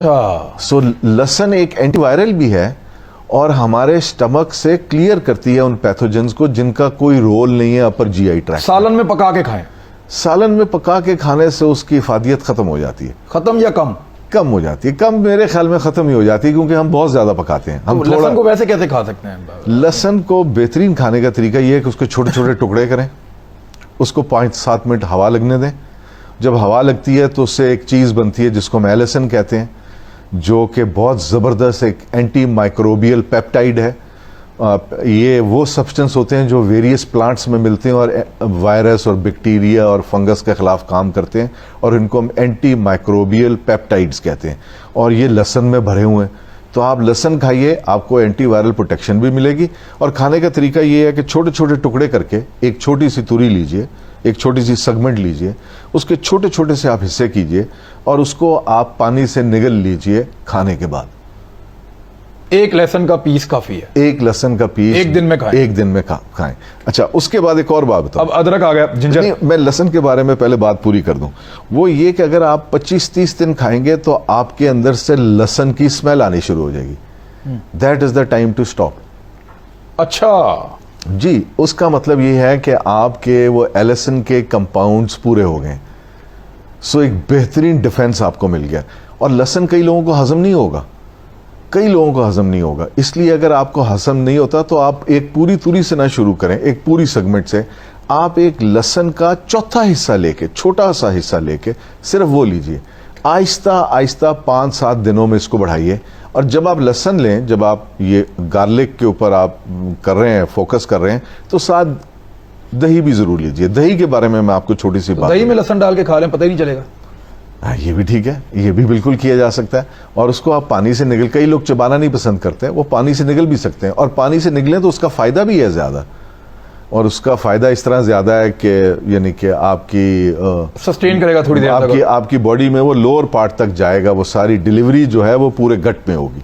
سو لہسن ایک anti viral بھی ہے اور ہمارے سٹمک سے کلیئر کرتی ہے ان پیتھوجنز کو جن کا کوئی رول نہیں ہے اپر جی آئی ٹریکٹ. سالن میں پکا کے کھائیں. سالن میں پکا کے کھانے سے اس کی افادیت ختم ہو جاتی ہے. ختم یا کم؟ کم ہو جاتی ہے. کم میرے خیال میں ختم ہی ہو جاتی ہے کیونکہ ہم بہت زیادہ پکاتے ہیں. ہم لہسن کو ویسے کیسے کھا سکتے ہیں؟ لہسن کو بہترین کھانے کا طریقہ یہ ہے کہ اس کے چھوٹے چھوٹے ٹکڑے کریں, اس کو 5-7 منٹ ہوا لگنے دیں. جب ہوا لگتی ہے تو اس سے ایک چیز بنتی ہے جس کو میلیسن کہتے ہیں, جو کہ بہت زبردست ایک اینٹی مائکروبیل پیپٹائڈ ہے. یہ وہ سبسٹنس ہوتے ہیں جو ویریس پلانٹس میں ملتے ہیں اور وائرس اور بیکٹیریا اور فنگس کے خلاف کام کرتے ہیں, اور ان کو ہم اینٹی مائکروبیل پیپٹائڈز کہتے ہیں, اور یہ لہسن میں بھرے ہوئے ہیں. تو آپ لہسن کھائیے, آپ کو اینٹی وائرل پروٹیکشن بھی ملے گی. اور کھانے کا طریقہ یہ ہے کہ چھوٹے چھوٹے ٹکڑے کر کے ایک چھوٹی سی توری لیجئے, ایک چھوٹی سی سیگمنٹ لیجئے, اس کے چھوٹے چھوٹے سے آپ حصے کیجئے اور اس کو آپ پانی سے نگل لیجئے کھانے کے بعد. ایک لہسن کا پیس کافی ہے. ایک لہسن کا پیس ایک دن میں کھائیں. ایک دن میں کھائیں. اچھا, اس کے بعد ایک اور بات بتاؤ. اب ادرک آ گیا, جنجر. میں لہسن کے بارے میں پہلے بات پوری کر دوں. وہ یہ کہ اگر آپ 25-30 دن کھائیں گے تو آپ کے اندر سے لہسن کی اسمیل آنی شروع ہو جائے گی. That is the time to stop. اچھا جی, اس کا مطلب یہ ہے کہ آپ کے وہ ایلیسن کے کمپاؤنڈز پورے ہو گئے. سو ایک بہترین ڈیفنس آپ کو مل گیا. اور لہسن کئی لوگوں کو ہضم نہیں ہوگا, کئی لوگوں کو ہضم نہیں ہوگا. اس لیے اگر آپ کو ہضم نہیں ہوتا تو آپ ایک پوری توری سے نہ شروع کریں, ایک پوری سیگمنٹ سے. آپ ایک لہسن کا چوتھا حصہ لے کے, چھوٹا سا حصہ لے کے صرف وہ لیجئے. آہستہ آہستہ 5-7 دنوں میں اس کو بڑھائیے. اور جب آپ لہسن لیں, جب آپ یہ گارلک کے اوپر آپ کر رہے ہیں, فوکس کر رہے ہیں, تو ساتھ دہی بھی ضرور لیجئے. دہی کے بارے میں آپ کو چھوٹی سی بات. دہی میں لہسن ڈال کے کھا لیں, پتہ ہی نہیں چلے گا. یہ بھی ٹھیک ہے, یہ بھی بالکل کیا جا سکتا ہے. اور اس کو آپ پانی سے نگل, کئی لوگ چبانا نہیں پسند کرتے, وہ پانی سے نگل بھی سکتے ہیں. اور پانی سے نگلیں تو اس کا فائدہ بھی ہے زیادہ, اور اس کا فائدہ اس طرح زیادہ ہے کہ یعنی کہ آپ کی سسٹین کرے گا تھوڑی دیر تک, آپ کی باڈی میں وہ لوور پارٹ تک جائے گا, وہ ساری ڈیلیوری جو ہے وہ پورے گٹ میں ہوگی.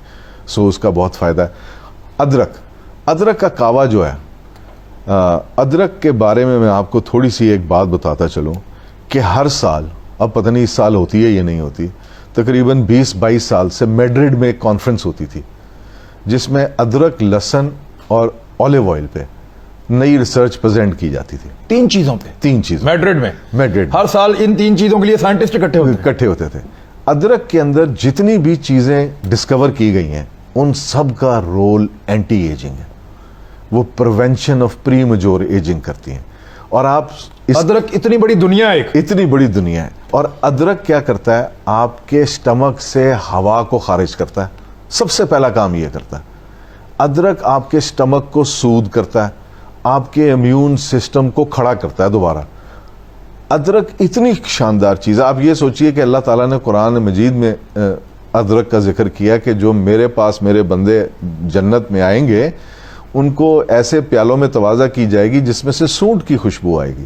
سو اس کا بہت فائدہ ہے. ادرک کا کعوہ جو ہے, ادرک کے بارے میں آپ کو تھوڑی سی ایک بات بتاتا چلوں کہ ہر سال, اب پتہ نہیں اس سال ہوتی ہے یا نہیں ہوتی, تقریباً 20-22 سال سے میڈرڈ میں ایک کانفرنس ہوتی تھی جس میں ادرک, لہسن اور اولیو آئل پہ نئی ریسرچ پریزنٹ کی جاتی تھی. 3 چیزوں پہ, 3 چیزوں میڈرڈ میں. ہر سال ان 3 چیزوں کے لیے سائنٹسٹ اکٹھے ہوتے تھے. ادرک کے اندر جتنی بھی چیزیں ڈسکور کی گئی ہیں ان سب کا رول اینٹی ایجنگ ہے. وہ prevention of premature ageing کرتی ہیں. اور آپ ادرک اتنی بڑی دنیا ہے, اور ادرک کیا کرتا ہے, آپ کے سٹمک سے ہوا کو خارج کرتا ہے. سب سے پہلا کام یہ کرتا ہے. ادرک آپ کے سٹمک کو سود کرتا ہے, آپ کے امیون سسٹم کو کھڑا کرتا ہے دوبارہ. ادرک اتنی شاندار چیز ہے. آپ یہ سوچئے کہ اللہ تعالیٰ نے قرآن مجید میں ادرک کا ذکر کیا کہ جو میرے پاس میرے بندے جنت میں آئیں گے ان کو ایسے پیالوں میں توازہ کی جائے گی جس میں سے سونٹ کی خوشبو آئے گی.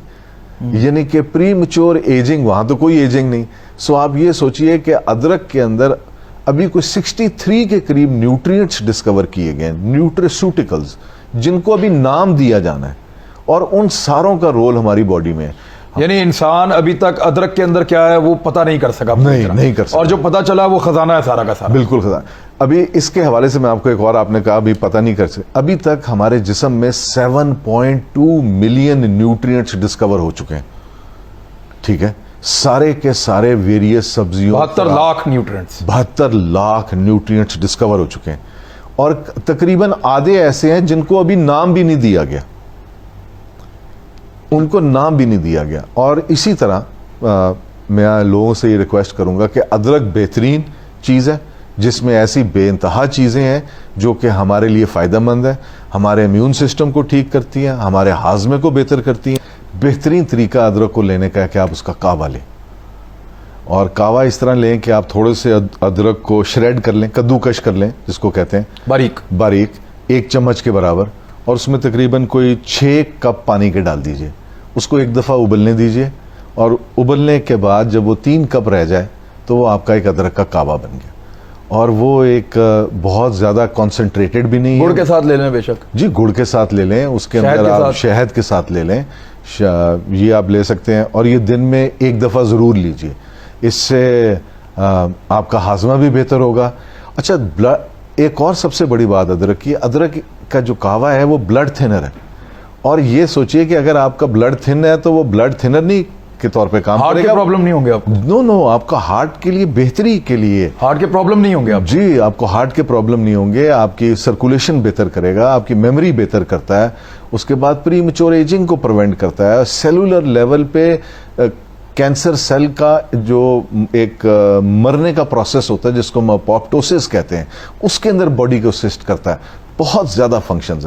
یعنی کہ پری میچور ایجنگ, وہاں تو کوئی ایجنگ نہیں. سو آپ یہ سوچئے کہ ادرک کے اندر ابھی کوئی 63 کے قریب نیوٹرینٹس ڈسکور کیے گئے ہیں, نیوٹریسوٹیکلز, جن کو ابھی نام دیا جانا ہے, اور ان ساروں کا رول ہماری باڈی میں ہے. یعنی انسان ابھی تک ادرک کے اندر کیا ہے وہ پتہ نہیں کر سکا. نہیں کر سکا. اور جو پتہ چلا وہ خزانہ ہے سارا کا سارا. بالکل خزانہ. ابھی اس کے حوالے سے میں آپ کو ایک اور, آپ نے کہا ابھی پتہ نہیں کر سکے, ابھی تک ہمارے جسم میں 7.2 ملین نیوٹرینٹس ڈسکور ہو چکے ہیں. ٹھیک ہے, سارے کے سارے ویریس سبزیوں, 72 لاکھ نیوٹرینٹس ڈسکور ہو چکے ہیں. اور تقریباً آدھے ایسے ہیں جن کو ابھی نام بھی نہیں دیا گیا, ان کو نام بھی نہیں دیا گیا. اور اسی طرح میں لوگوں سے یہ ریکویسٹ کروں گا کہ ادرک بہترین چیز ہے جس میں ایسی بے انتہا چیزیں ہیں جو کہ ہمارے لیے فائدہ مند ہے, ہمارے امیون سسٹم کو ٹھیک کرتی ہیں, ہمارے ہاضمے کو بہتر کرتی ہیں. بہترین طریقہ ادرک کو لینے کا ہے کہ آپ اس کا کعوہ لیں, اور کعوہ اس طرح لیں کہ آپ تھوڑے سے ادرک کو شریڈ کر لیں, کدوکش کر لیں جس کو کہتے ہیں, باریک 1 چمچ کے برابر, اور اس میں تقریباً کوئی 6 کپ پانی کے ڈال دیجئے. اس کو ایک دفعہ ابلنے دیجئے, اور ابلنے کے بعد جب وہ 3 کپ رہ جائے تو وہ آپ کا ایک ادرک کا کعوہ بن گیا. اور وہ ایک بہت زیادہ کانسنٹریٹڈ بھی نہیں ہے. گڑ کے ساتھ لے لیں, بے شک جی گڑ کے ساتھ لے لیں, اس کے اندر آپ شہد کے ساتھ لے لیں, یہ آپ لے سکتے ہیں. اور یہ دن میں 1 دفعہ ضرور لیجئے. اس سے آپ کا ہاضمہ بھی بہتر ہوگا. اچھا ایک اور سب سے بڑی بات ادرک کی، ادرک کا جو کہوا ہے وہ بلڈ تھنر ہے. اور یہ سوچئے کہ اگر آپ کا بلڈ تھن ہے تو وہ بلڈ تھنر نہیں کے طور پہ کام ہارٹ کرے کے گا. پرابلم نہیں ہوں گے آپ؟ نو آپ کا ہارٹ کے لیے بہتری کے لیے. ہارٹ کے پرابلم نہیں ہوں گے آپ؟ جی آپ کو ہارٹ کے پرابلم نہیں ہوں گے، آپ کی سرکولیشن بہتر کرے گا، آپ کی میموری بہتر کرتا ہے، اس کے بعد پری میچور ایجنگ کو پریونٹ کرتا ہے. سیلولر لیول پہ کینسر سیل کا جو ایک مرنے کا پروسیس ہوتا ہے جس کو ہم اپوپٹوسس کہتے ہیں، اس کے اندر باڈی کو اسسٹ کرتا ہے. بہت زیادہ فنکشنز ہیں.